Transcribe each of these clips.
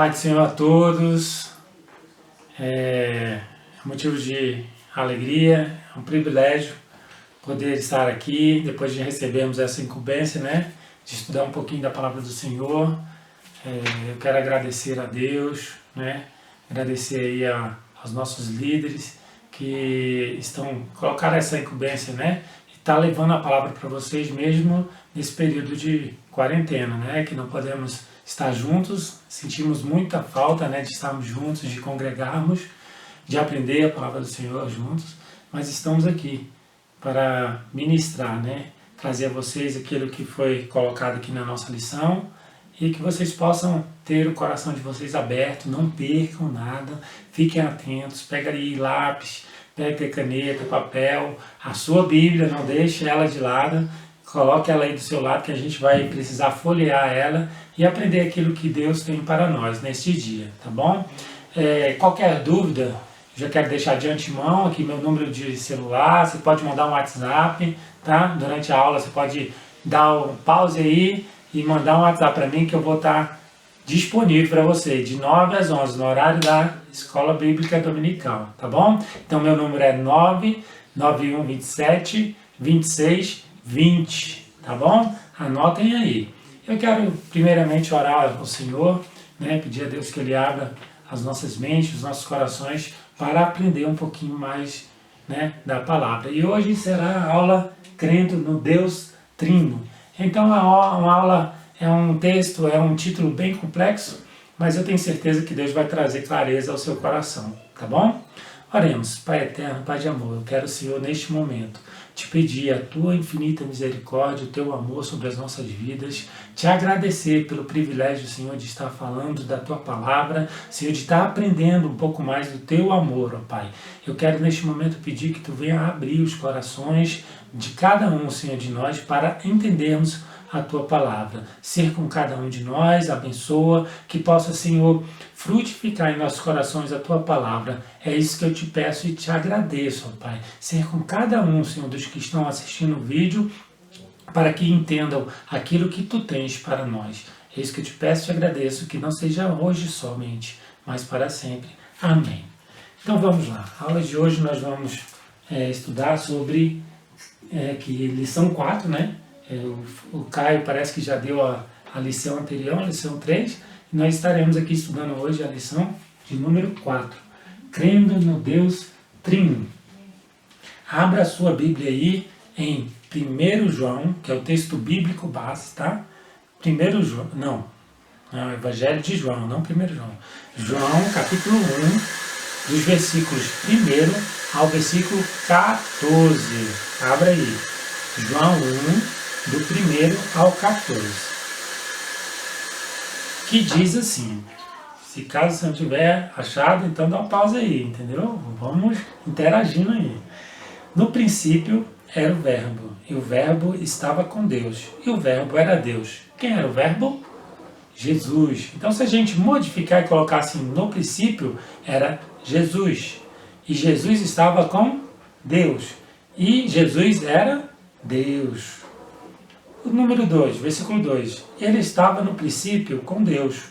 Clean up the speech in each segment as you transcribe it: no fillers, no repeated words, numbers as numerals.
paz do Senhor a todos. É motivo de alegria, é um privilégio poder estar aqui depois de recebermos essa incumbência, né? De estudar um pouquinho da palavra do Senhor. Eu quero agradecer a Deus, né? Agradecer aí aos nossos líderes que estão colocando essa incumbência, né? E tá levando a palavra para vocês mesmo nesse período de quarentena, né? Que não podemos estar juntos, sentimos muita falta, né? De estarmos juntos, de congregarmos, de aprender a palavra do Senhor juntos, mas estamos aqui para ministrar, né? Trazer a vocês aquilo que foi colocado aqui na nossa lição e que vocês possam ter o coração de vocês aberto, não percam nada, fiquem atentos, pega aí lápis, pega caneta, papel, a sua Bíblia, não deixe ela de lado, coloque ela aí do seu lado que a gente vai precisar folhear ela e aprender aquilo que Deus tem para nós neste dia, tá bom? Qualquer dúvida, já quero deixar de antemão aqui meu número de celular, você pode mandar um WhatsApp, tá? Durante a aula você pode dar um pause aí e mandar um WhatsApp para mim que eu vou estar disponível para você, de 9 às 11, no horário da Escola Bíblica Dominical, tá bom? Então meu número é 99127 2620, tá bom? Anotem aí. Eu quero primeiramente orar ao Senhor, né? Pedir a Deus que Ele abra as nossas mentes, os nossos corações para aprender um pouquinho mais, né, da palavra. E hoje será a aula crendo no Deus Trino. Então uma aula é um texto, é um título bem complexo, mas eu tenho certeza que Deus vai trazer clareza ao seu coração, tá bom? Oremos. Pai eterno, Pai de amor, eu quero, Senhor, neste momento, te pedir a tua infinita misericórdia, o teu amor sobre as nossas vidas, te agradecer pelo privilégio, Senhor, de estar falando da tua palavra, Senhor, de estar aprendendo um pouco mais do teu amor, ó Pai. Eu quero neste momento pedir que tu venha abrir os corações de cada um, Senhor, de nós, para entendermos a tua palavra. Ser com cada um de nós, abençoa, que possa, Senhor, frutificar em nossos corações a tua palavra. É isso que eu te peço e te agradeço, ó Pai. Ser com cada um, Senhor, dos que estão assistindo o vídeo, para que entendam aquilo que tu tens para nós. É isso que eu te peço e te agradeço, que não seja hoje somente, mas para sempre. Amém. Então vamos lá. A aula de hoje nós vamos estudar sobre lição 4, né? O Caio parece que já deu a lição anterior, a lição 3, e nós estaremos aqui estudando hoje a lição de número 4, crendo no Deus Trino. Abra a sua Bíblia aí em 1 João, que é o texto bíblico base, tá? 1 João, não, é o Evangelho de João, não 1 João. João, capítulo 1, dos versículos 1 ao versículo 14. Abra aí. João 1, do 1 ao 14, que diz assim, se caso você não tiver achado, então dá uma pausa aí, entendeu? Vamos interagindo aí. No princípio era o Verbo, e o Verbo estava com Deus, e o Verbo era Deus. Quem era o Verbo? Jesus. Então se a gente modificar e colocar assim, no princípio era Jesus, e Jesus estava com Deus, e Jesus era Deus. O número 2, versículo 2. Ele estava no princípio com Deus.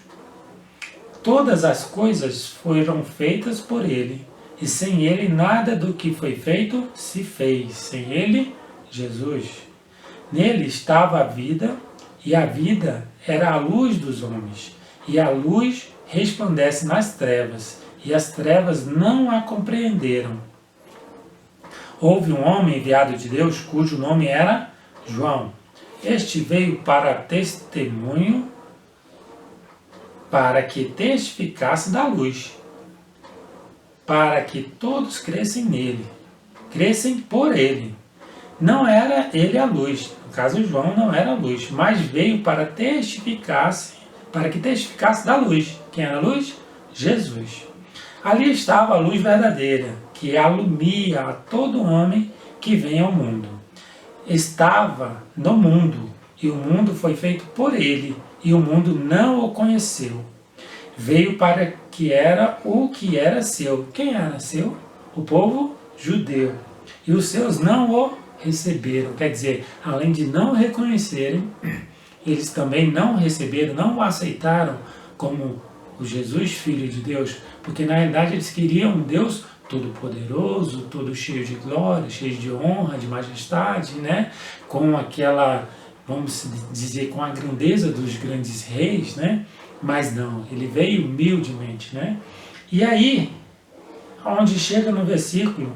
Todas as coisas foram feitas por ele, e sem ele nada do que foi feito se fez. Sem ele, Jesus. Nele estava a vida, e a vida era a luz dos homens. E a luz resplandece nas trevas, e as trevas não a compreenderam. Houve um homem enviado de Deus, cujo nome era João. Este veio para testemunho, para que testificasse da luz, para que todos crescem nele, crescem por ele. Não era ele a luz, no caso João não era a luz, mas veio para que testificasse da luz. Quem era a luz? Jesus. Ali estava a luz verdadeira, que alumia a todo homem que vem ao mundo. Estava no mundo, e o mundo foi feito por ele, e o mundo não o conheceu. Veio para que era o que era seu. Quem era seu? O povo judeu. E os seus não o receberam. Quer dizer, além de não o reconhecerem, eles também não o receberam, não o aceitaram como o Jesus Filho de Deus, porque na realidade eles queriam um Deus todo-poderoso, todo cheio de glória, cheio de honra, de majestade, né? Com aquela, vamos dizer, com a grandeza dos grandes reis, né? Mas não, ele veio humildemente, né? E aí, onde chega no versículo,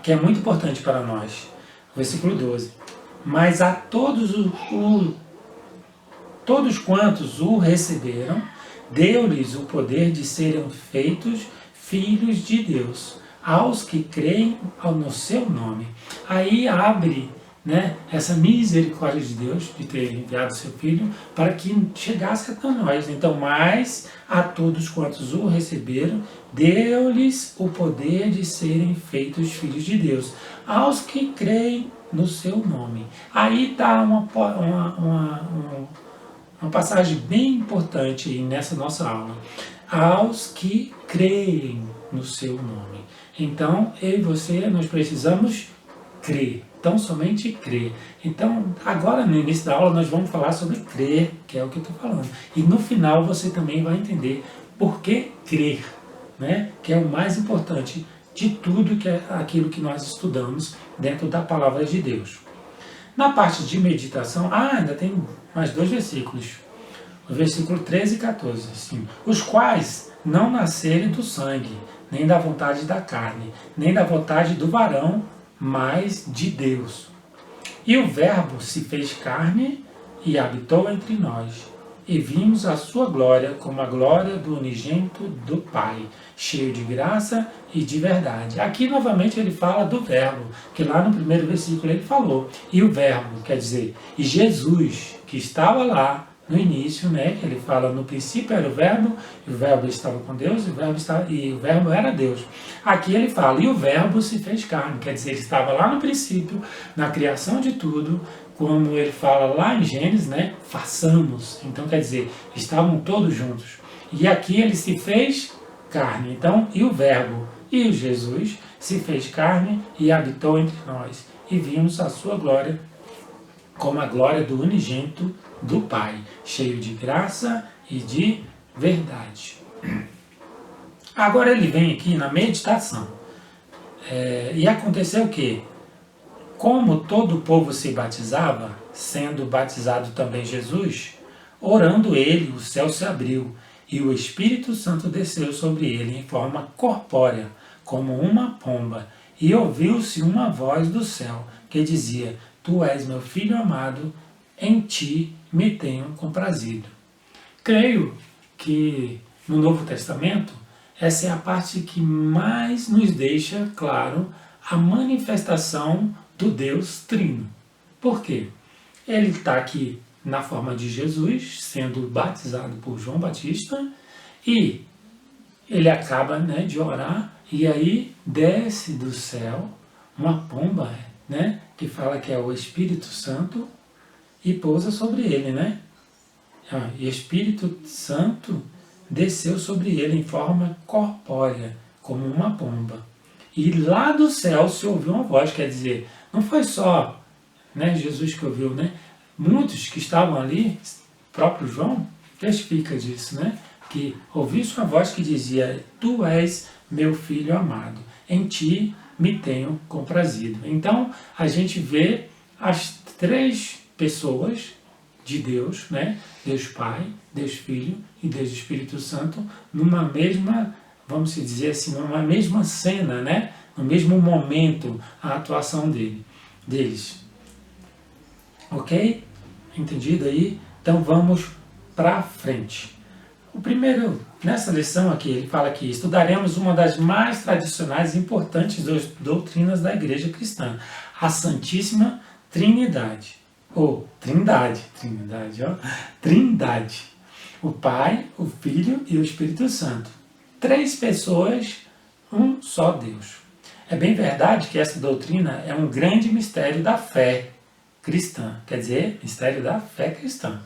que é muito importante para nós, versículo 12. Mas a todos quantos o receberam, deu-lhes o poder de serem feitos filhos de Deus, aos que creem no seu nome. Aí abre, né, essa misericórdia de Deus de ter enviado seu Filho para que chegasse até nós. Então, mas a todos quantos o receberam, deu-lhes o poder de serem feitos filhos de Deus, aos que creem no seu nome. Aí está uma passagem bem importante aí nessa nossa aula. Aos que creem no seu nome. Então, eu e você, nós precisamos crer. Então, somente crer. Então, agora no início da aula, nós vamos falar sobre crer, que é o que eu estou falando. E no final, você também vai entender por que crer, né? Que é o mais importante de tudo que é aquilo que nós estudamos dentro da palavra de Deus. Na parte de meditação, ainda tem mais 2 versículos. O versículo 13 e 14, assim, os quais não nascerem do sangue, nem da vontade da carne, nem da vontade do varão, mas de Deus. E o Verbo se fez carne e habitou entre nós, e vimos a sua glória como a glória do unigênito do Pai, cheio de graça e de verdade. Aqui novamente ele fala do Verbo, que lá no primeiro versículo ele falou. E o Verbo, quer dizer, e Jesus, que estava lá no início, né, que ele fala, no princípio era o Verbo, e o Verbo estava com Deus, e o Verbo era Deus. Aqui ele fala, e o Verbo se fez carne, quer dizer, ele estava lá no princípio, na criação de tudo, como ele fala lá em Gênesis, né, façamos. Então, quer dizer, estavam todos juntos. E aqui ele se fez carne. Então, e o Verbo, e o Jesus, se fez carne e habitou entre nós. E vimos a sua glória, como a glória do unigênito do Pai, cheio de graça e de verdade. Agora ele vem aqui na meditação. E aconteceu o quê? Como todo o povo se batizava, sendo batizado também Jesus, orando ele, o céu se abriu, e o Espírito Santo desceu sobre ele em forma corpórea, como uma pomba, e ouviu-se uma voz do céu, que dizia, Tu és meu Filho amado, em ti me tenho comprazido. Creio que no Novo Testamento, essa é a parte que mais nos deixa claro a manifestação do Deus Trino. Por quê? Ele está aqui na forma de Jesus, sendo batizado por João Batista, e ele acaba, né, de orar, e aí desce do céu uma pomba, né, que fala que é o Espírito Santo, e pousa sobre ele, né? E o Espírito Santo desceu sobre ele em forma corpórea, como uma pomba. E lá do céu se ouviu uma voz, quer dizer, não foi só, né, Jesus que ouviu, né? Muitos que estavam ali, próprio João, testifica disso, né? Que ouviu uma voz que dizia, Tu és meu Filho amado, em ti me tenho comprazido. Então, a gente vê as 3 pessoas de Deus, né? Deus Pai, Deus Filho e Deus Espírito Santo, numa mesma, vamos dizer assim, numa mesma cena, né? No mesmo momento, a atuação deles. Ok? Entendido aí? Então vamos para frente. O primeiro, nessa lição aqui, ele fala que estudaremos uma das mais tradicionais e importantes doutrinas da Igreja Cristã, a Santíssima Trinidade. Ou Trindade. O Pai, o Filho e o Espírito Santo. 3 pessoas, um só Deus. É bem verdade que essa doutrina é um grande mistério da fé cristã. Quer dizer, mistério da fé cristã.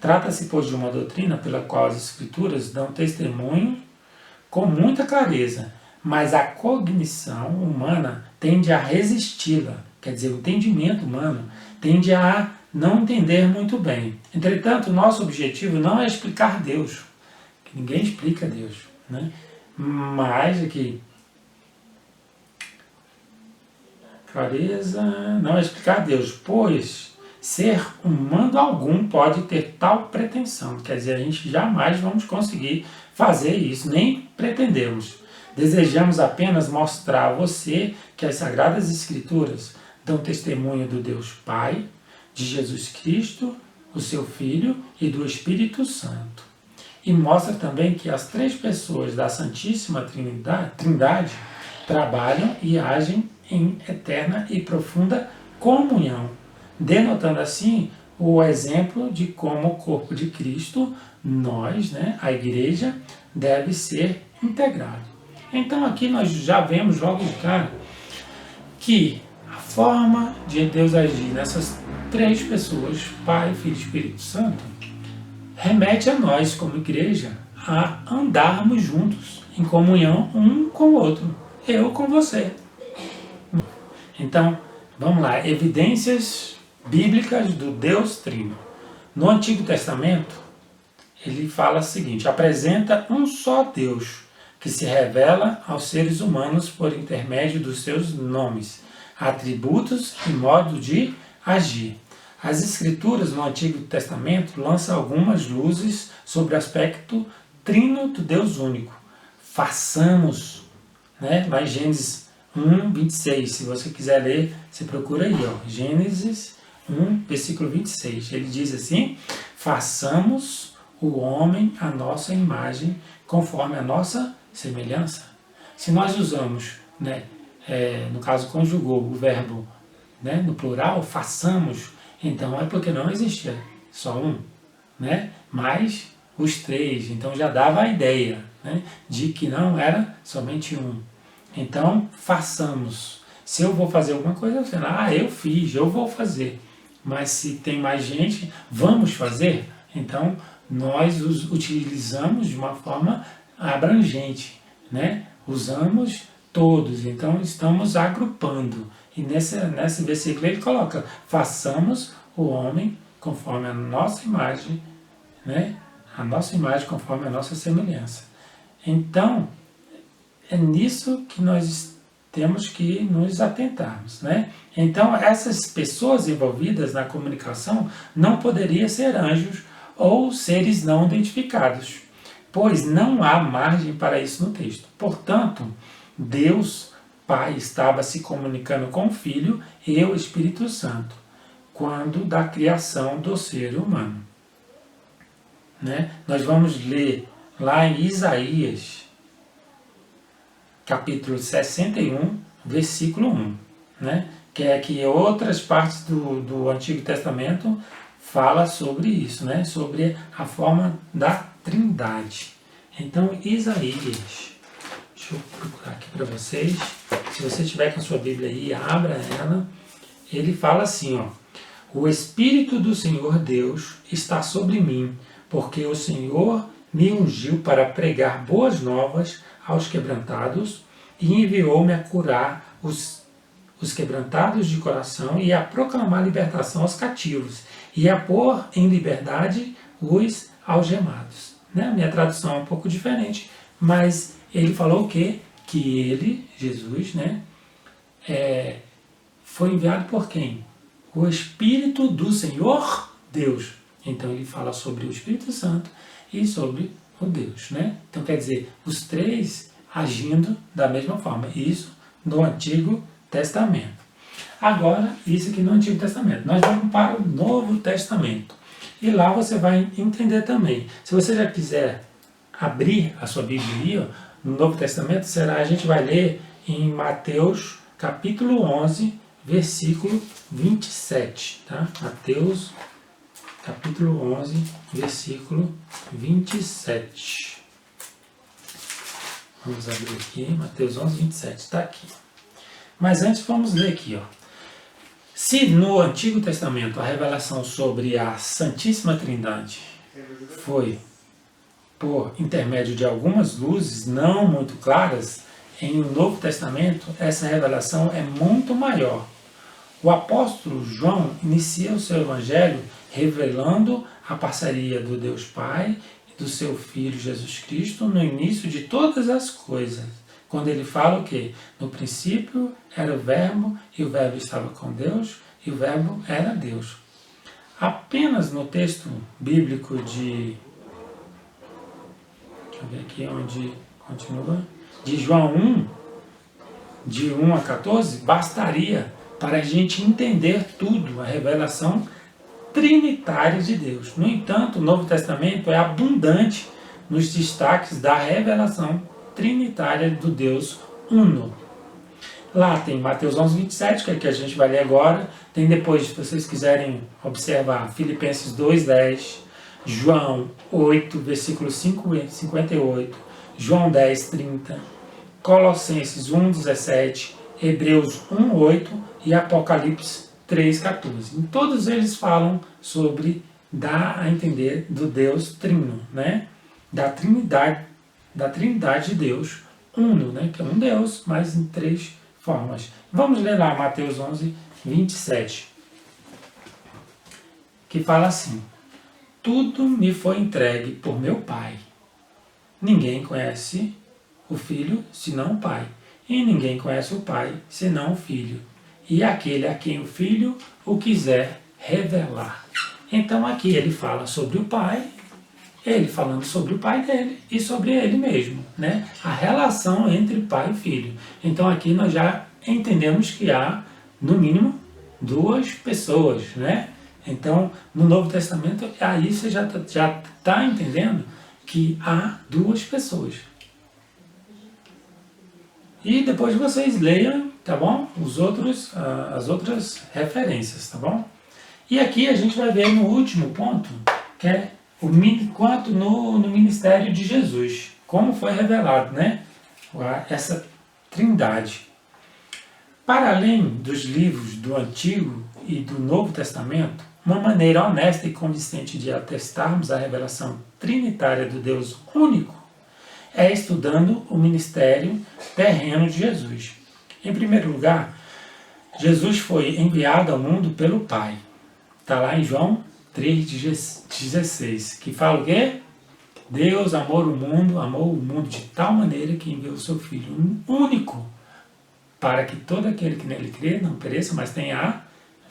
Trata-se, pois, de uma doutrina pela qual as Escrituras dão testemunho com muita clareza, mas a cognição humana tende a resisti-la. Quer dizer, o entendimento humano tende a não entender muito bem. Entretanto, nosso objetivo não é explicar Deus. Ninguém explica Deus, né? Mas aqui, clareza, não é explicar Deus, pois ser humano algum pode ter tal pretensão. Quer dizer, a gente jamais vamos conseguir fazer isso, nem pretendemos. Desejamos apenas mostrar a você que as Sagradas Escrituras dão testemunho do Deus Pai, de Jesus Cristo, o seu Filho e do Espírito Santo. E mostra também que as três pessoas da Santíssima Trindade trabalham e agem em eterna e profunda comunhão, denotando assim o exemplo de como o corpo de Cristo, nós, né, a igreja, deve ser integrado. Então aqui nós já vemos logo de cara que a forma de Deus agir nessas três pessoas, Pai, Filho e Espírito Santo, remete a nós como igreja a andarmos juntos, em comunhão um com o outro, eu com você. Então, vamos lá, evidências bíblicas do Deus Trino. No Antigo Testamento, ele fala o seguinte, apresenta um só Deus, que se revela aos seres humanos por intermédio dos seus nomes, atributos e modo de agir. As Escrituras no Antigo Testamento lançam algumas luzes sobre o aspecto trino do Deus único. Façamos, né? Lá em Gênesis 1, 26, se você quiser ler, você procura aí, ó, Gênesis 1, versículo 26. Ele diz assim, façamos o homem à nossa imagem, conforme a nossa semelhança. Se nós usamos, né, no caso conjugou o verbo, né, no plural, façamos, então é porque não existia só um, né, mas os três, então já dava a ideia, né, de que não era somente um. Então façamos. Se eu vou fazer alguma coisa, você fala, eu fiz, eu vou fazer. Mas se tem mais gente, vamos fazer? Então nós os utilizamos de uma forma abrangente, né? Usamos todos, então estamos agrupando. E nesse versículo ele coloca, façamos o homem conforme a nossa imagem, né? A nossa imagem conforme a nossa semelhança. Então, é nisso que nós temos que nos atentarmos, né? Então, essas pessoas envolvidas na comunicação não poderiam ser anjos ou seres não identificados, pois não há margem para isso no texto. Portanto, Deus Pai estava se comunicando com o Filho e o Espírito Santo, quando da criação do ser humano. Né? Nós vamos ler lá em Isaías, capítulo 61, versículo 1, né? Que é que outras partes do Antigo Testamento fala sobre isso, né? Sobre a forma da Trindade. Então, Isaías, deixa eu procurar aqui para vocês, se você tiver com a sua Bíblia aí, abra ela, ele fala assim, ó, o Espírito do Senhor Deus está sobre mim, porque o Senhor me ungiu para pregar boas novas aos quebrantados e enviou-me a curar os quebrantados de coração e a proclamar libertação aos cativos e a pôr em liberdade os algemados. Né? A minha tradução é um pouco diferente, mas ele falou o quê? Que ele, Jesus, né, foi enviado por quem? O Espírito do Senhor Deus. Então ele fala sobre o Espírito Santo e sobre o Deus, né? Então quer dizer, os três agindo da mesma forma. Isso no Antigo Testamento. Agora, isso aqui no Antigo Testamento. Nós vamos para o Novo Testamento. E lá você vai entender também. Se você já quiser abrir a sua Bíblia aí, ó, no Novo Testamento, a gente vai ler em Mateus capítulo 11, versículo 27. Tá? Mateus capítulo 11, versículo 27. Vamos abrir aqui, Mateus 11, 27, está aqui. Mas antes vamos ler aqui, ó. Se no Antigo Testamento a revelação sobre a Santíssima Trindade foi por intermédio de algumas luzes não muito claras, em o Novo Testamento essa revelação é muito maior. O apóstolo João inicia o seu evangelho revelando a parceria do Deus Pai, do seu Filho Jesus Cristo no início de todas as coisas. Quando ele fala o quê? No princípio era o Verbo, e o Verbo estava com Deus, e o Verbo era Deus. Apenas no texto bíblico de... Deixa eu ver aqui onde continua. De João 1, de 1 a 14, bastaria para a gente entender tudo, a revelação trinitária de Deus. No entanto, o Novo Testamento é abundante nos destaques da revelação trinitária do Deus Uno. Lá tem Mateus 11, 27, que é o que a gente vai ler agora. Tem depois, se vocês quiserem observar, Filipenses 2, 10, João 8, versículo 58, João 10, 30, Colossenses 1, 17, Hebreus 1, 8 e Apocalipse 3, 14. Em todos eles falam sobre dar a entender do Deus Trino, né? Da trindade de Deus Uno, né? Que é um Deus, mas em três formas. Vamos ler lá Mateus 11, 27, que fala assim: tudo me foi entregue por meu Pai. Ninguém conhece o Filho senão o Pai, e ninguém conhece o Pai senão o Filho, e aquele a quem o Filho o quiser revelar. Então aqui ele fala sobre o Pai, ele falando sobre o Pai dele e sobre ele mesmo, né? A relação entre Pai e Filho. Então aqui nós já entendemos que há, no mínimo, duas pessoas, né? Então, no Novo Testamento, aí você já está entendendo que há duas pessoas. E depois vocês leiam, tá bom? As outras referências, tá bom? E aqui a gente vai ver no último ponto, que é quanto no ministério de Jesus, como foi revelado, né? Essa trindade. Para além dos livros do Antigo e do Novo Testamento, uma maneira honesta e consistente de atestarmos a revelação trinitária do Deus único é estudando o ministério terreno de Jesus. Em primeiro lugar, Jesus foi enviado ao mundo pelo Pai. Está lá em João 3,16, que fala o quê? Deus amou o mundo de tal maneira que enviou o seu Filho único, para que todo aquele que nele crê não pereça, mas tenha a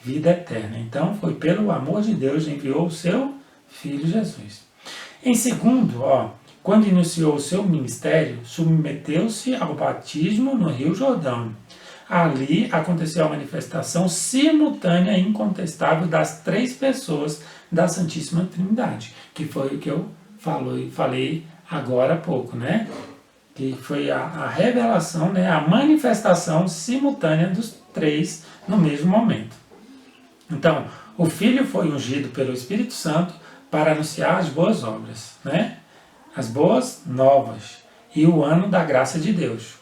vida eterna. Então, foi pelo amor de Deus que enviou o seu Filho Jesus. Em segundo, quando iniciou o seu ministério, submeteu-se ao batismo no Rio Jordão. Ali aconteceu a manifestação simultânea e incontestável das três pessoas da Santíssima Trindade, que foi o que eu falei agora há pouco, né? Que foi a revelação, né? A manifestação simultânea dos três no mesmo momento. Então, o Filho foi ungido pelo Espírito Santo para anunciar as boas obras, né? As boas novas e o ano da graça de Deus.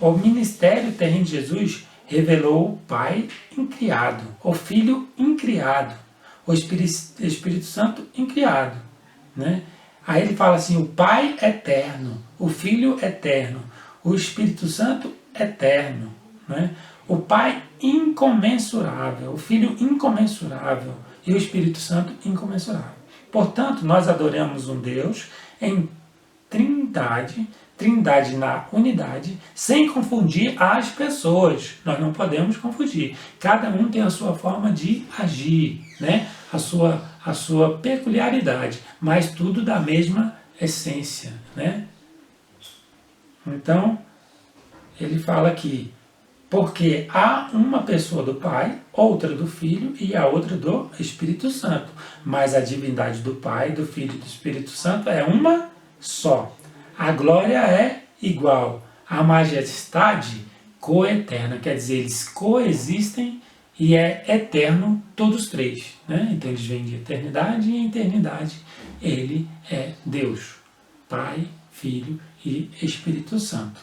O ministério terreno de Jesus revelou o Pai incriado, o Filho incriado, o Espírito Santo incriado, né? Aí ele fala assim, o Pai eterno, o Filho eterno, o Espírito Santo eterno, né? O Pai incomensurável, o Filho incomensurável e o Espírito Santo incomensurável. Portanto, nós adoramos um Deus em trindade na unidade, sem confundir as pessoas. Nós não podemos confundir. Cada um tem a sua forma de agir, né? A sua peculiaridade, mas tudo da mesma essência, né? Então, ele fala aqui, porque há uma pessoa do Pai, outra do Filho e a outra do Espírito Santo. Mas a divindade do Pai, do Filho e do Espírito Santo é uma só. A glória é igual. A majestade coeterna. Quer dizer, eles coexistem e é eterno todos três, né? Então eles vêm de eternidade e em eternidade ele é Deus. Pai, Filho e Espírito Santo.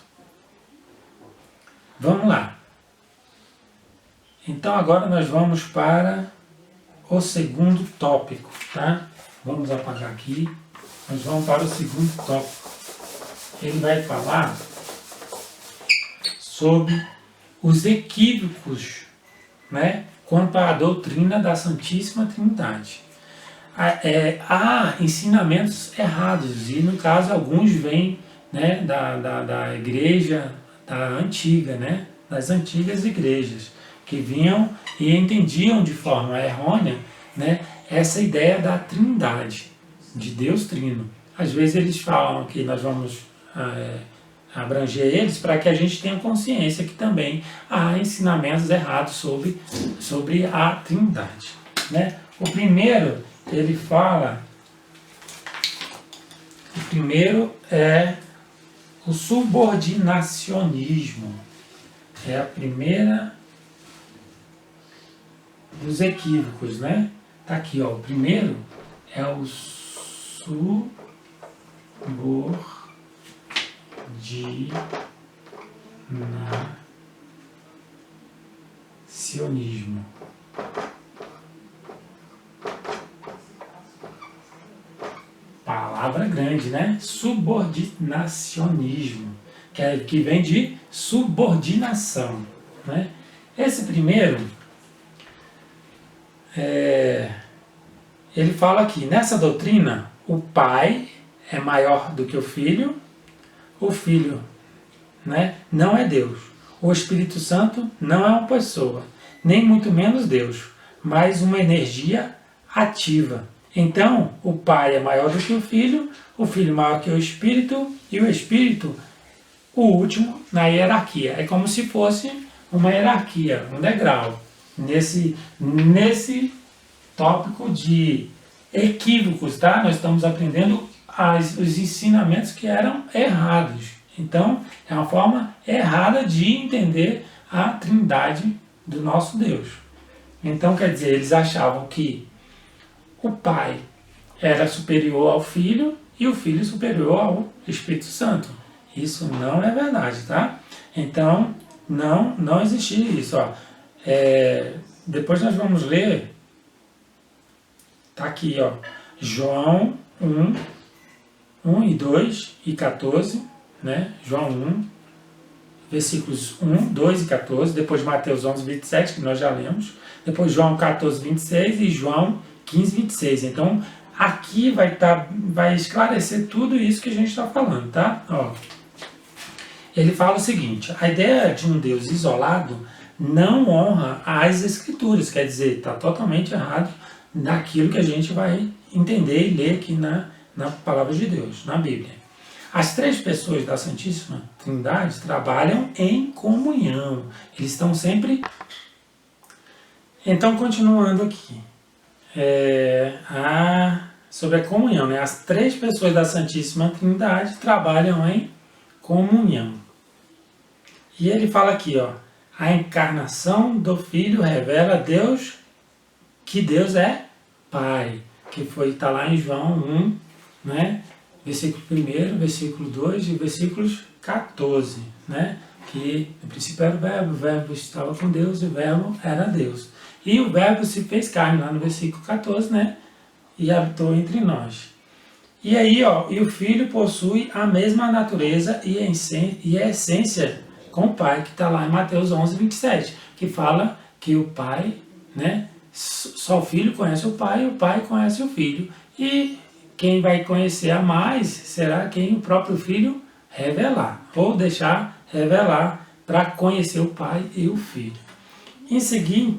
Vamos lá. Então agora nós vamos para o segundo tópico, tá? Vamos apagar aqui. Nós vamos para o segundo tópico. Ele vai falar sobre os equívocos, né, quanto à doutrina da Santíssima Trindade. há ensinamentos errados, e no caso alguns vêm, né, da igreja da antiga, né, das antigas igrejas, que vinham e entendiam de forma errônea, né, essa ideia da trindade, de Deus trino. Às vezes eles falam que nós vamos abranger eles para que a gente tenha consciência que também há ensinamentos errados sobre a trindade, né? O primeiro, ele fala, o primeiro é o subordinacionismo. É a primeira dos equívocos, né? Tá aqui, ó. O primeiro é o subordinacionismo. Palavra grande, né? Subordinacionismo, que vem de subordinação, né? Esse primeiro, ele fala aqui, nessa doutrina, o pai é maior do que o filho, né, não é Deus. O Espírito Santo não é uma pessoa, nem muito menos Deus, mas uma energia ativa. Então, o Pai é maior do que o Filho maior que o Espírito, e o Espírito, o último na hierarquia. É como se fosse uma hierarquia, um degrau, nesse tópico de equívocos, tá? Nós estamos aprendendo os ensinamentos que eram errados. Então, é uma forma errada de entender a trindade do nosso Deus. Então, quer dizer, eles achavam que o Pai era superior ao Filho e o Filho superior ao Espírito Santo. Isso não é verdade, tá? Então, não existia isso. Ó. Depois nós vamos ler, tá aqui, ó, João 1 e 2 e 14, né? João 1, versículos 1, 2 e 14, depois Mateus 11, 27, que nós já lemos, depois João 14, 26 e João 15, 26. Então, aqui vai esclarecer tudo isso que a gente está falando, tá? Ó, ele fala o seguinte, a ideia de um Deus isolado não honra as Escrituras, quer dizer, está totalmente errado naquilo que a gente vai entender e ler aqui na Palavra de Deus, na Bíblia. As três pessoas da Santíssima Trindade trabalham em comunhão. Eles estão sempre... Então, continuando aqui. Sobre a comunhão, né? As três pessoas da Santíssima Trindade trabalham em comunhão. E ele fala aqui, ó, a encarnação do Filho revela Deus, que Deus é Pai, que está lá em João 1, né? Versículo 1, versículo 2 e versículos 14, né? Que no princípio era o verbo estava com Deus e o verbo era Deus. E o verbo se fez carne, lá no versículo 14, né? E habitou entre nós. E aí, ó, e o Filho possui a mesma natureza e a essência com o Pai, que está lá em Mateus 11, 27, que fala que o Pai, né? Só o Filho conhece o Pai conhece o Filho. E quem vai conhecer a mais será quem o próprio Filho revelar, ou deixar revelar para conhecer o Pai e o Filho.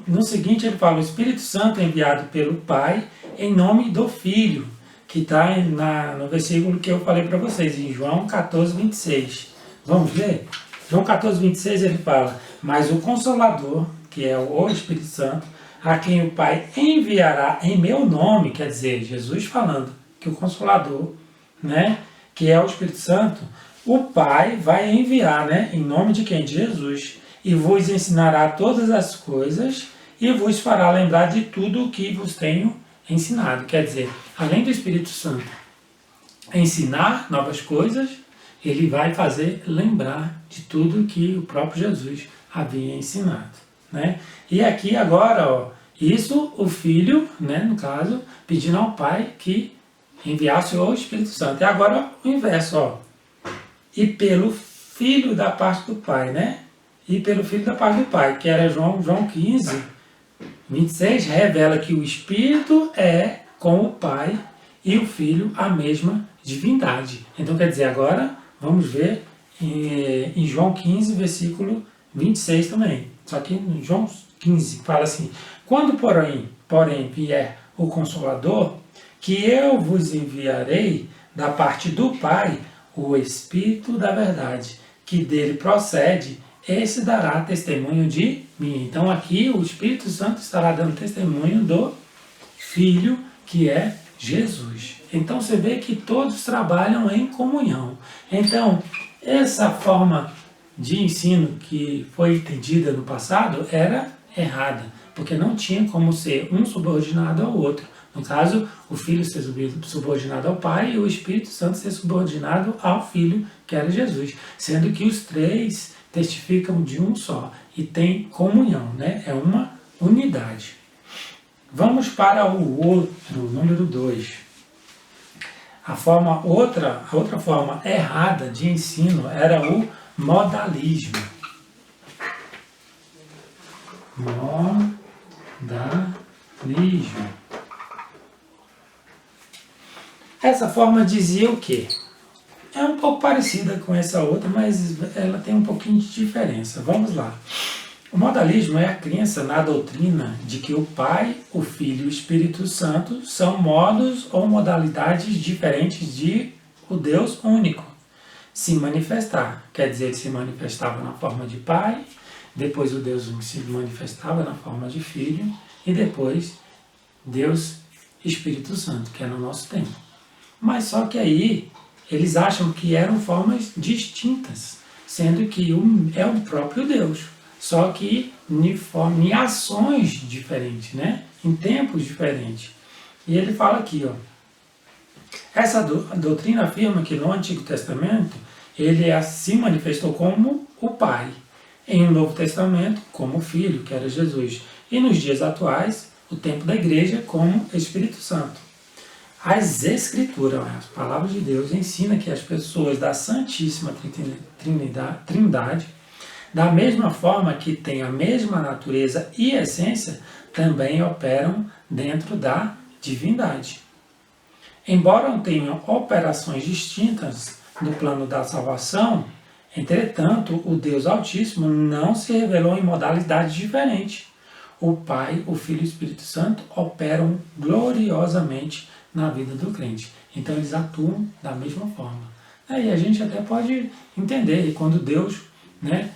No seguinte ele fala, o Espírito Santo é enviado pelo Pai em nome do Filho, que está no versículo que eu falei para vocês, em João 14, 26. Vamos ver? João 14, 26 ele fala, mas o Consolador, que é o Espírito Santo, a quem o Pai enviará em meu nome, quer dizer, Jesus falando que o Consolador, né, que é o Espírito Santo, o Pai vai enviar, né, em nome de quem? De Jesus, e vos ensinará todas as coisas e vos fará lembrar de tudo o que vos tenho ensinado. Quer dizer, além do Espírito Santo ensinar novas coisas, ele vai fazer lembrar de tudo que o próprio Jesus havia ensinado, né? E aqui agora, ó, isso o Filho, né, no caso, pedindo ao Pai que enviasse o Espírito Santo. E agora o inverso, ó. E pelo Filho da parte do Pai, né? E pelo Filho da parte do Pai, que era João 15, 26, revela que o Espírito é com o Pai e o Filho a mesma divindade. Então quer dizer, agora vamos ver em João 15, versículo 26 também. Só que em João 15 fala assim: quando porém vier o Consolador, que eu vos enviarei da parte do Pai, o Espírito da verdade, que dele procede, esse dará testemunho de mim. Então aqui o Espírito Santo estará dando testemunho do Filho, que é Jesus. Então você vê que todos trabalham em comunhão. Então, essa forma de ensino que foi entendida no passado era errada, porque não tinha como ser um subordinado ao outro. No caso, o Filho ser subordinado ao Pai e o Espírito Santo ser subordinado ao Filho, que era Jesus. Sendo que os três testificam de um só e tem comunhão, né? É uma unidade. Vamos para o outro, número 2. A outra forma errada de ensino era o modalismo. Modalismo. Essa forma dizia o quê? É um pouco parecida com essa outra, mas ela tem um pouquinho de diferença. Vamos lá. O modalismo é a crença na doutrina de que o Pai, o Filho e o Espírito Santo são modos ou modalidades diferentes de o Deus único se manifestar. Quer dizer, ele se manifestava na forma de Pai, depois o Deus único se manifestava na forma de Filho e depois Deus Espírito Santo, que é no nosso tempo. Mas só que aí eles acham que eram formas distintas, sendo que é o próprio Deus, só que em ações diferentes, né? Em tempos diferentes. E ele fala aqui, ó, essa doutrina afirma que no Antigo Testamento ele se manifestou como o Pai, em um Novo Testamento como o Filho, que era Jesus, e nos dias atuais, o tempo da igreja, como Espírito Santo. As Escrituras, as palavras de Deus, ensinam que as pessoas da Santíssima Trindade, da mesma forma que têm a mesma natureza e essência, também operam dentro da divindade. Embora tenham operações distintas no plano da salvação, entretanto, o Deus Altíssimo não se revelou em modalidades diferentes. O Pai, o Filho e o Espírito Santo operam gloriosamente na vida do crente. Então eles atuam da mesma forma. E a gente até pode entender, quando Deus, né,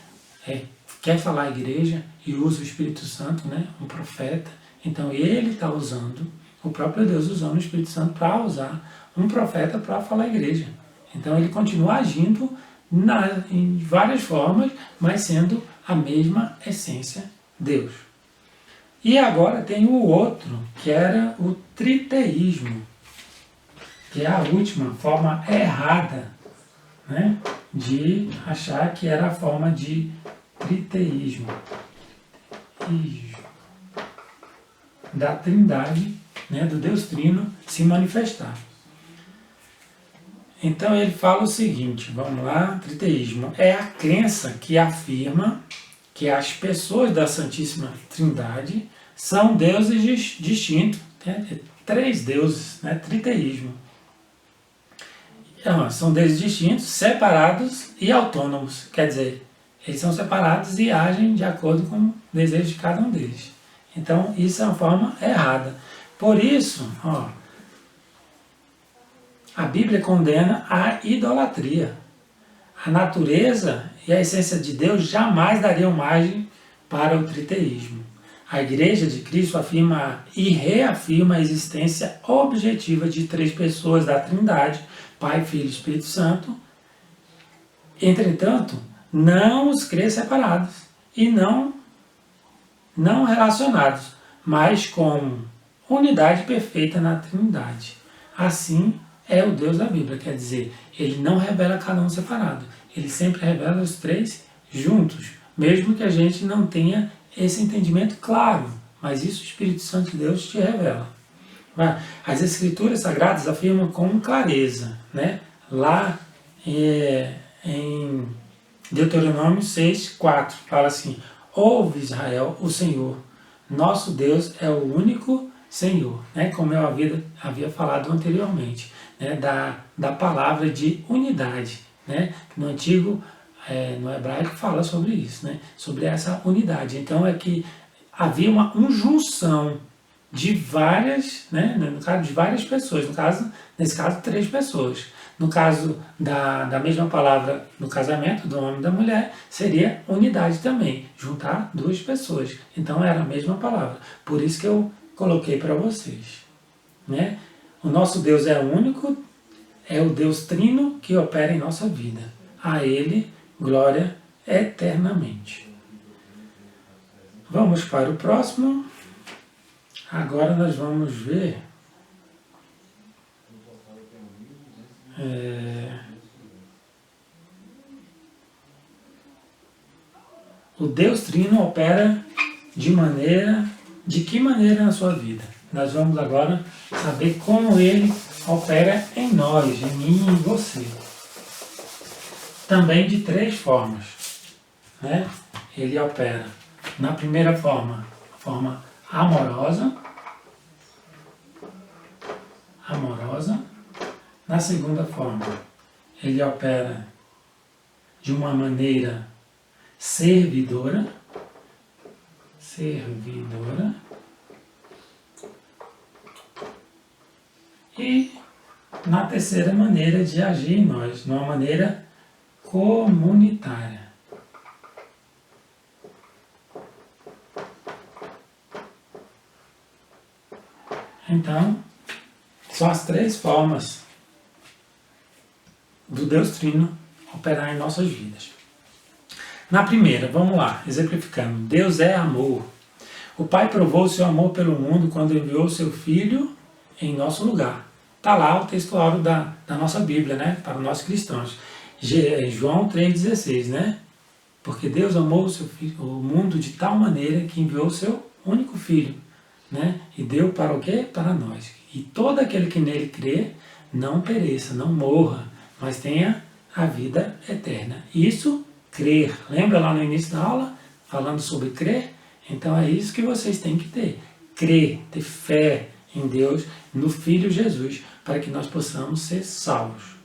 quer falar à igreja e usa o Espírito Santo, né, um profeta, então ele está usando, o próprio Deus usando o Espírito Santo para usar um profeta para falar à igreja. Então ele continua agindo em várias formas, mas sendo a mesma essência, Deus. E agora tem o outro, que era o triteísmo, que é a última forma errada, né, de achar que era a forma de triteísmo, da trindade, né, do Deus Trino se manifestar. Então ele fala o seguinte, vamos lá, triteísmo é a crença que afirma que as pessoas da Santíssima Trindade são deuses distintos, né? Três deuses, né? Triteísmo. São deuses distintos, separados e autônomos. Quer dizer, eles são separados e agem de acordo com o desejo de cada um deles. Então, isso é uma forma errada. Por isso, a Bíblia condena a idolatria. A natureza e a essência de Deus jamais dariam margem para o triteísmo. A Igreja de Cristo afirma e reafirma a existência objetiva de três pessoas da Trindade, Pai, Filho e Espírito Santo. Entretanto, não os crê separados e não relacionados, mas com unidade perfeita na Trindade. Assim é o Deus da Bíblia, quer dizer, ele não revela cada um separado, ele sempre revela os três juntos, mesmo que a gente não tenha esse entendimento claro, mas isso o Espírito Santo de Deus te revela. As Escrituras Sagradas afirmam com clareza, né? Lá em Deuteronômio 6:4, fala assim: ouve Israel, o Senhor, nosso Deus é o único Senhor, né? Como eu havia falado anteriormente, né? Da palavra de unidade, né? No antigo, no hebraico fala sobre isso, né? Sobre essa unidade. Então é que havia uma junção de várias, né? No caso de várias pessoas, nesse caso 3 pessoas. No caso da mesma palavra no casamento do homem e da mulher, seria unidade também, juntar 2 pessoas. Então era a mesma palavra. Por isso que eu coloquei para vocês. Né? O nosso Deus é único, é o Deus trino que opera em nossa vida. A Ele, glória eternamente. Vamos para o próximo. Agora nós vamos ver o Deus Trino opera de que maneira na sua vida? Nós vamos agora saber como Ele opera em nós, em mim e em você. Também de 3 formas. Né? Ele opera na primeira forma, a forma amorosa. Na segunda forma, ele opera de uma maneira servidora. E na terceira maneira de agir em nós, de uma maneira comunitária. Então, são as 3 formas do Deus Trino operar em nossas vidas. Na primeira, vamos lá, exemplificando. Deus é amor. O Pai provou o seu amor pelo mundo quando enviou o seu Filho em nosso lugar. Está lá o texto áureo da nossa Bíblia, né? Para nós cristãos. João 3,16, né? Porque Deus amou o mundo de tal maneira que enviou o seu único Filho, né? E deu para o quê? Para nós. E todo aquele que nele crê, não pereça, não morra, mas tenha a vida eterna. Isso, crer. Lembra lá no início da aula, falando sobre crer? Então é isso que vocês têm que ter. Crer, ter fé em Deus, no Filho Jesus, para que nós possamos ser salvos.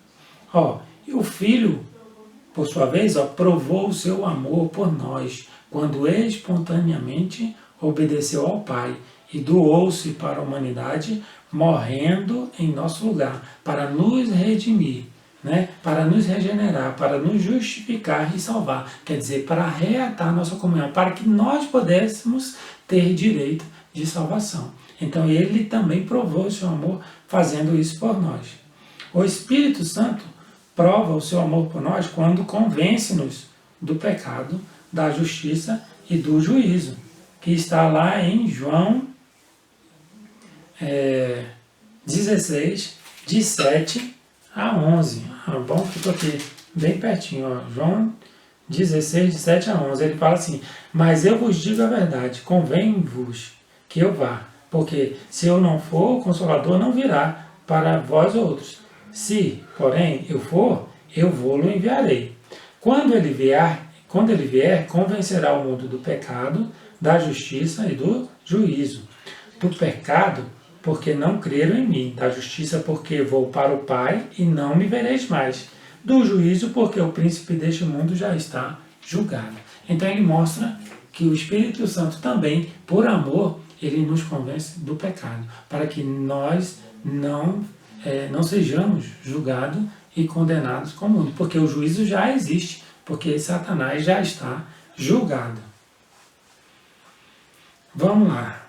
E o Filho, por sua vez, provou o seu amor por nós, quando espontaneamente obedeceu ao Pai e doou-se para a humanidade, morrendo em nosso lugar, para nos redimir, né? Para nos regenerar, para nos justificar e salvar. Quer dizer, para reatar nossa comunhão, para que nós pudéssemos ter direito de salvação. Então Ele também provou o seu amor fazendo isso por nós. O Espírito Santo prova o seu amor por nós quando convence-nos do pecado, da justiça e do juízo, que está lá em João 16, de 7 a 11. Bom, ficou aqui bem pertinho. João 16, de 7 a 11. Ele fala assim: mas eu vos digo a verdade, convém-vos que eu vá, porque se eu não for, o Consolador não virá para vós outros. Se, porém, eu for, eu vou-lo enviarei. Quando ele vier, convencerá o mundo do pecado, da justiça e do juízo. Do pecado, porque não creram em mim. Da justiça, porque vou para o Pai e não me vereis mais. Do juízo, porque o príncipe deste mundo já está julgado. Então ele mostra que o Espírito Santo também, por amor, ele nos convence do pecado, para que nós não sejamos julgados e condenados com o mundo, porque o juízo já existe, porque Satanás já está julgado. Vamos lá.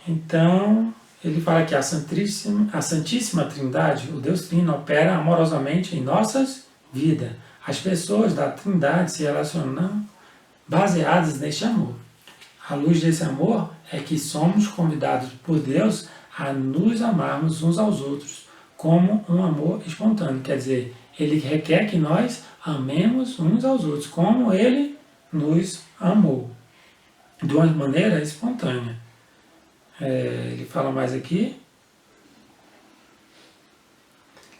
Então, ele fala que a Santíssima Trindade, o Deus Trino, opera amorosamente em nossas vidas. As pessoas da Trindade se relacionam baseadas neste amor. À luz desse amor é que somos convidados por Deus a nos amarmos uns aos outros, como um amor espontâneo. Quer dizer, Ele requer que nós amemos uns aos outros, como Ele nos amou, de uma maneira espontânea. Ele fala mais aqui: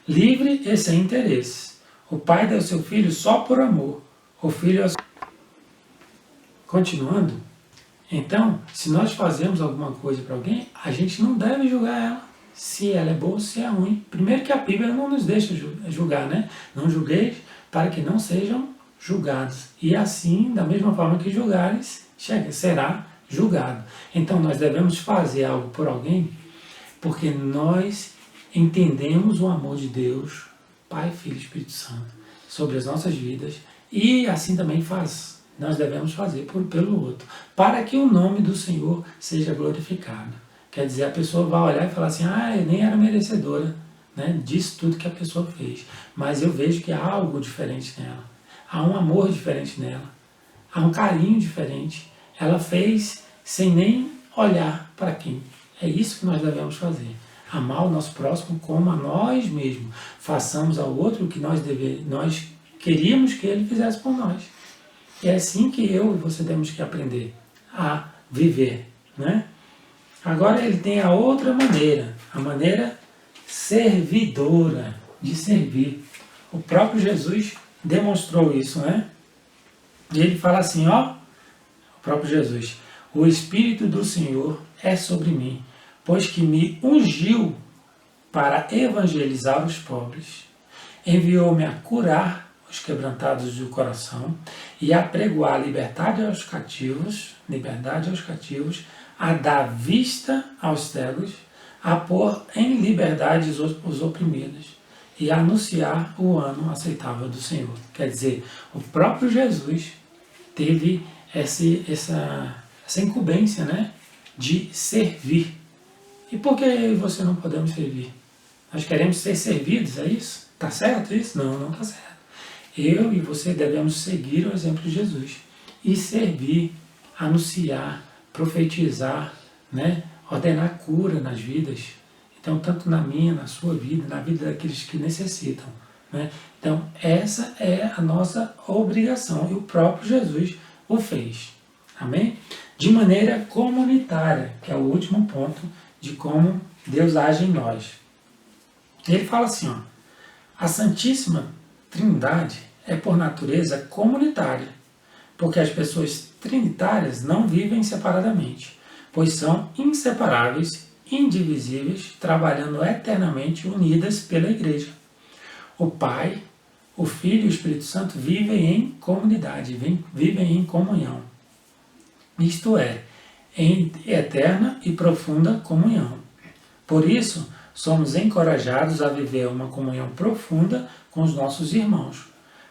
livre e sem interesses. O Pai deu seu Filho só por amor. O Filho... Continuando, Então, se nós fazemos alguma coisa para alguém, a gente não deve julgar ela, se ela é boa ou se é ruim. Primeiro que a Bíblia não nos deixa julgar, né? Não julgueis para que não sejam julgados. E assim, da mesma forma que julgares, será julgado. Então, nós devemos fazer algo por alguém porque nós entendemos o amor de Deus, Pai, Filho e Espírito Santo, sobre as nossas vidas, e assim também nós devemos fazer pelo outro, para que o nome do Senhor seja glorificado. Quer dizer, a pessoa vai olhar e falar assim, eu nem era merecedora, né, disso tudo que a pessoa fez, mas eu vejo que há algo diferente nela, há um amor diferente nela, há um carinho diferente, ela fez sem nem olhar para quem. É isso que nós devemos fazer. Amar o nosso próximo como a nós mesmos. Façamos ao outro o que nós queríamos que ele fizesse por nós. E é assim que eu e você temos que aprender a viver, né? Agora ele tem a outra maneira, a maneira servidora de servir. O próprio Jesus demonstrou isso, né? E ele fala assim, o próprio Jesus, o Espírito do Senhor é sobre mim, pois que me ungiu para evangelizar os pobres, enviou-me a curar os quebrantados do coração e a pregoar liberdade aos cativos, a dar vista aos cegos, a pôr em liberdade os oprimidos e a anunciar o ano aceitável do Senhor. Quer dizer, o próprio Jesus teve essa incumbência, né, de servir. E por que você não podemos servir? Nós queremos ser servidos, é isso? Está certo isso? Não, não está certo. Eu e você devemos seguir o exemplo de Jesus e servir, anunciar, profetizar, né, ordenar cura nas vidas. Então, tanto na minha, na sua vida, na vida daqueles que necessitam, né? Então, essa é a nossa obrigação e o próprio Jesus o fez. Amém? De maneira comunitária, que é o último ponto de como Deus age em nós. Ele fala assim, a Santíssima Trindade é por natureza comunitária, porque as pessoas trinitárias não vivem separadamente, pois são inseparáveis, indivisíveis, trabalhando eternamente unidas pela Igreja. O Pai, o Filho e o Espírito Santo vivem em comunidade, vivem em comunhão. Isto é, em eterna e profunda comunhão. Por isso, somos encorajados a viver uma comunhão profunda com os nossos irmãos,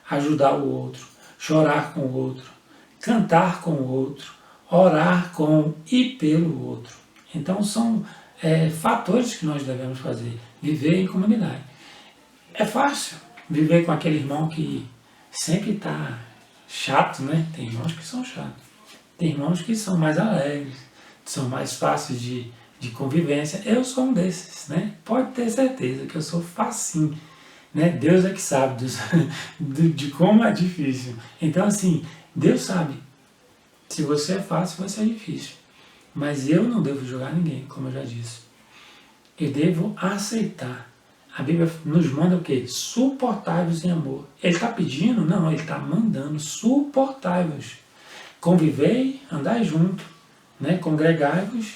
ajudar o outro, chorar com o outro, cantar com o outro, orar com e pelo outro. Então são fatores que nós devemos fazer, viver em comunidade. É fácil viver com aquele irmão que sempre está chato, né? Tem irmãos que são chatos, tem irmãos que são mais alegres, são mais fáceis de convivência. Eu sou um desses, né? Pode ter certeza que eu sou facinho, né? Deus é que sabe de como é difícil. Então, assim, Deus sabe se você é fácil, você é difícil. Mas eu não devo julgar ninguém, como eu já disse. Eu devo aceitar. A Bíblia nos manda o quê? Suportáveis em amor. Ele está pedindo? Não, ele está mandando suportáveis. Convivei, andai junto, né? Congregai-vos,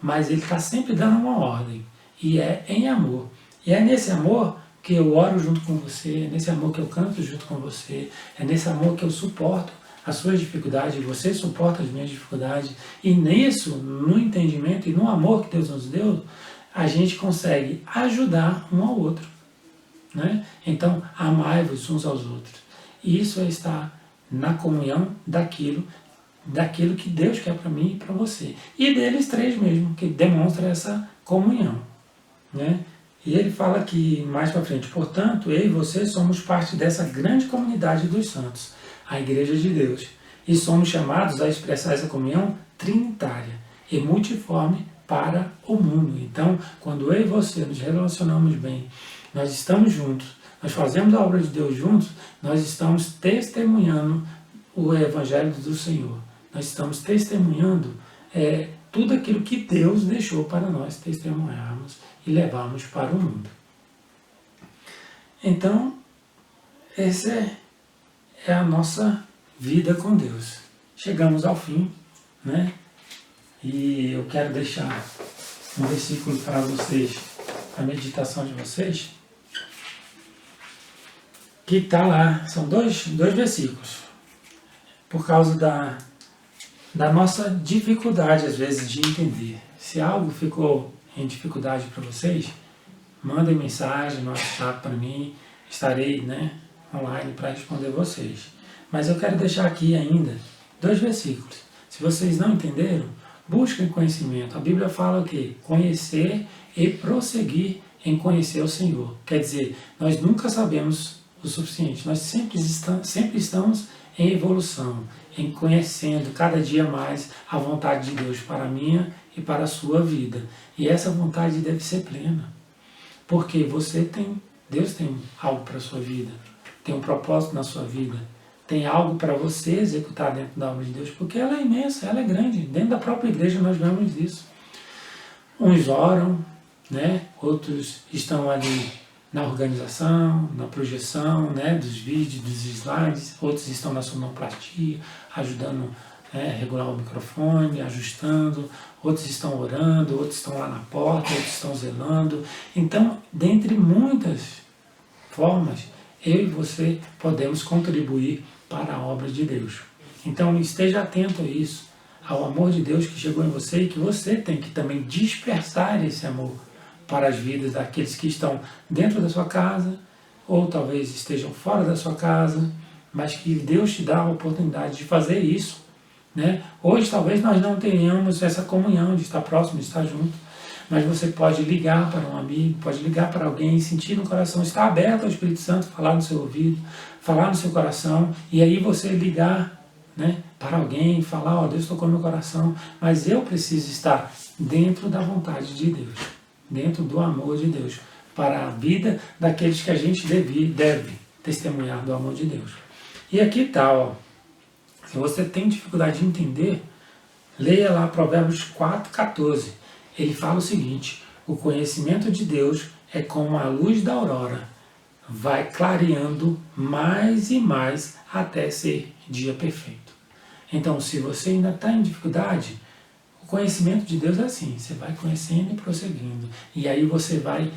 mas ele está sempre dando uma ordem. E é em amor. E é nesse amor que eu oro junto com você, é nesse amor que eu canto junto com você, é nesse amor que eu suporto as suas dificuldades, você suporta as minhas dificuldades, e nisso, no entendimento e no amor que Deus nos deu, a gente consegue ajudar um ao outro, né? Então, amai-vos uns aos outros. E isso é estar na comunhão daquilo que Deus quer para mim e para você. E deles três mesmo, que demonstra essa comunhão, né? E ele fala aqui mais para frente, portanto, eu e você somos parte dessa grande comunidade dos santos, a Igreja de Deus, e somos chamados a expressar essa comunhão trinitária e multiforme para o mundo. Então, quando eu e você nos relacionamos bem, nós estamos juntos, nós fazemos a obra de Deus juntos, nós estamos testemunhando o Evangelho do Senhor. Nós estamos testemunhando tudo aquilo que Deus deixou para nós testemunharmos e levarmos para o mundo. Então, essa é a nossa vida com Deus. Chegamos ao fim, né? E eu quero deixar um versículo para vocês, a meditação de vocês, que está lá, são dois versículos, por causa da nossa dificuldade, às vezes, de entender. Se algo ficou em dificuldade para vocês, mandem mensagem no WhatsApp para mim, estarei, online para responder vocês. Mas eu quero deixar aqui ainda 2 versículos. Se vocês não entenderam, busquem conhecimento. A Bíblia fala o quê? Conhecer e prosseguir em conhecer o Senhor. Quer dizer, nós nunca sabemos o suficiente. Nós sempre estamos em evolução, em conhecendo cada dia mais a vontade de Deus para a minha e para a sua vida. E essa vontade deve ser plena. Porque Deus tem algo para a sua vida, tem um propósito na sua vida, tem algo para você executar dentro da obra de Deus, porque ela é imensa, ela é grande. Dentro da própria igreja nós vemos isso. Uns oram, outros estão ali na organização, na projeção, dos vídeos, dos slides, outros estão na sonoplastia, ajudando a regular o microfone, ajustando, outros estão orando, outros estão lá na porta, outros estão zelando. Então, dentre muitas formas, eu e você podemos contribuir para a obra de Deus. Então, esteja atento a isso, ao amor de Deus que chegou em você e que você tem que também dispersar esse amor para as vidas daqueles que estão dentro da sua casa, ou talvez estejam fora da sua casa, mas que Deus te dá a oportunidade de fazer isso. Hoje talvez nós não tenhamos essa comunhão de estar próximo, de estar junto, mas você pode ligar para um amigo, pode ligar para alguém, sentir no coração, estar aberto ao Espírito Santo, falar no seu ouvido, falar no seu coração, e aí você ligar para alguém, falar, Deus tocou no meu coração, mas eu preciso estar dentro da vontade de Deus, dentro do amor de Deus, para a vida daqueles que a gente deve testemunhar do amor de Deus. E aqui está, se você tem dificuldade de entender, leia lá Provérbios 4,14. Ele fala o seguinte: o conhecimento de Deus é como a luz da aurora, vai clareando mais e mais até ser dia perfeito. Então, se você ainda está em dificuldade, o conhecimento de Deus é assim, você vai conhecendo e prosseguindo, e aí você vai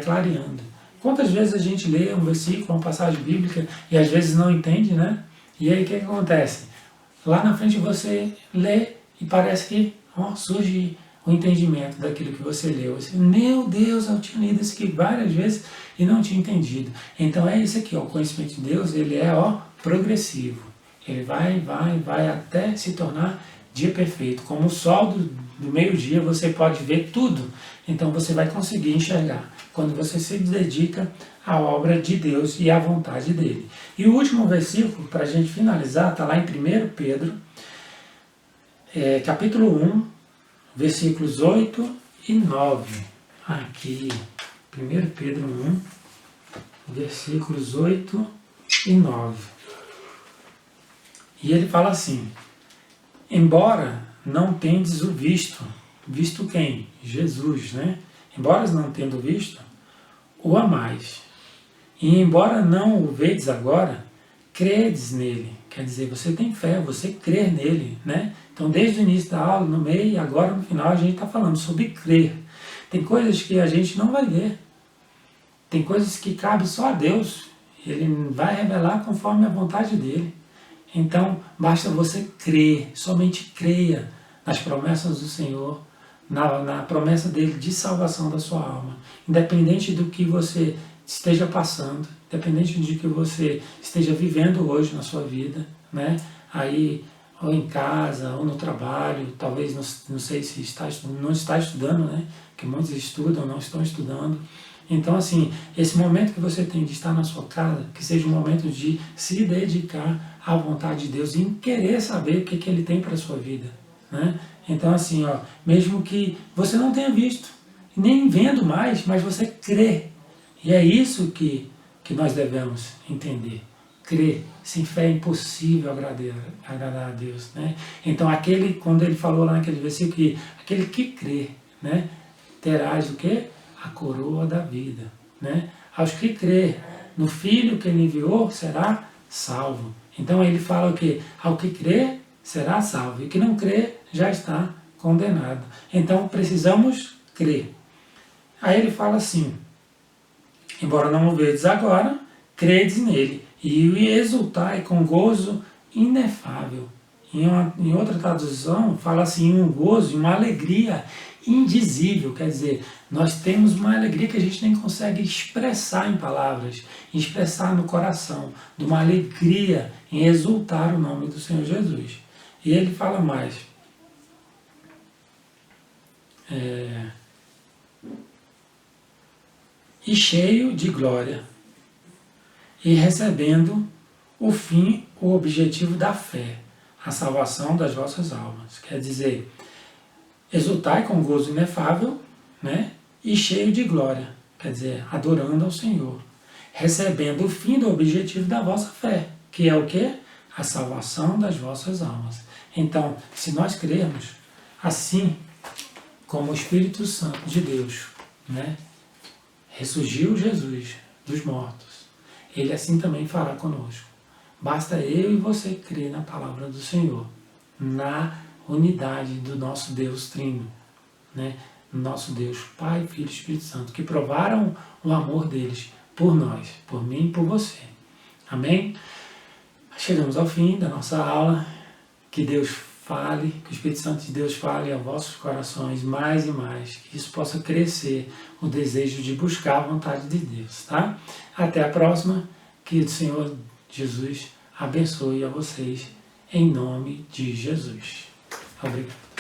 clareando. Quantas vezes a gente lê um versículo, uma passagem bíblica, e às vezes não entende, E aí o que acontece? Lá na frente você lê e parece que surge o entendimento daquilo que você leu. Você, meu Deus, eu tinha lido isso aqui várias vezes e não tinha entendido. Então é isso aqui, o conhecimento de Deus, ele é progressivo. Ele vai até se tornar dia perfeito. Como o sol do meio-dia, você pode ver tudo. Então você vai conseguir enxergar quando você se dedica à obra de Deus e à vontade dele. E o último versículo, para a gente finalizar, está lá em 1 Pedro, capítulo 1, versículos 8 e 9. Aqui, 1 Pedro 1, versículos 8 e 9. E ele fala assim: embora não tendes o visto quem? Jesus, Embora não tendo visto, o amais. E embora não o vedes agora, credes nele. Quer dizer, você tem fé, você crê nele, Então, desde o início da aula, no meio e agora no final, a gente está falando sobre crer. Tem coisas que a gente não vai ver. Tem coisas que cabe só a Deus. Ele vai revelar conforme a vontade dele. Então, basta você crer, somente creia nas promessas do Senhor, na promessa dele de salvação da sua alma. Independente do que você esteja passando, independente de que você esteja vivendo hoje na sua vida, Aí, ou em casa, ou no trabalho, talvez, não sei se não está estudando, Que muitos estudam, não estão estudando. Então, assim, esse momento que você tem de estar na sua casa, que seja um momento de se dedicar à vontade de Deus e em querer saber o que Ele tem para a sua vida, Então, assim, mesmo que você não tenha visto, nem vendo mais, mas você crê. E é isso que nós devemos entender. Crer. Sem fé é impossível agradar a Deus, Então, quando ele falou lá naquele versículo, que aquele que crê, terás o quê? A coroa da vida, Aos que crê no Filho que ele enviou, será salvo. Então, ele fala o quê? Ao que crê, será salvo. E que não crê, já está condenado. Então precisamos crer. Aí ele fala assim, embora não o vedes agora, credes nele, e exultai com gozo inefável. Em outra tradução, fala assim, um gozo, uma alegria indizível, quer dizer, nós temos uma alegria que a gente nem consegue expressar em palavras, expressar no coração, de uma alegria em exultar o nome do Senhor Jesus. E ele fala mais, e cheio de glória, e recebendo o fim, o objetivo da fé, a salvação das vossas almas. Quer dizer, exultai com gozo inefável, né? E cheio de glória, quer dizer, adorando ao Senhor, recebendo o fim do objetivo da vossa fé, que é o quê? A salvação das vossas almas. Então, se nós crermos, assim como o Espírito Santo de Deus, né, ressurgiu Jesus dos mortos, ele assim também fará conosco. Basta eu e você crer na palavra do Senhor, na unidade do nosso Deus Trino, né? Nosso Deus Pai, Filho e Espírito Santo, que provaram o amor deles por nós, por mim e por você. Amém? Chegamos ao fim da nossa aula. Que Deus fale, que o Espírito Santo de Deus fale aos vossos corações mais e mais, que isso possa crescer o desejo de buscar a vontade de Deus, tá? Até a próxima, que o Senhor Jesus abençoe a vocês, em nome de Jesus. Obrigado.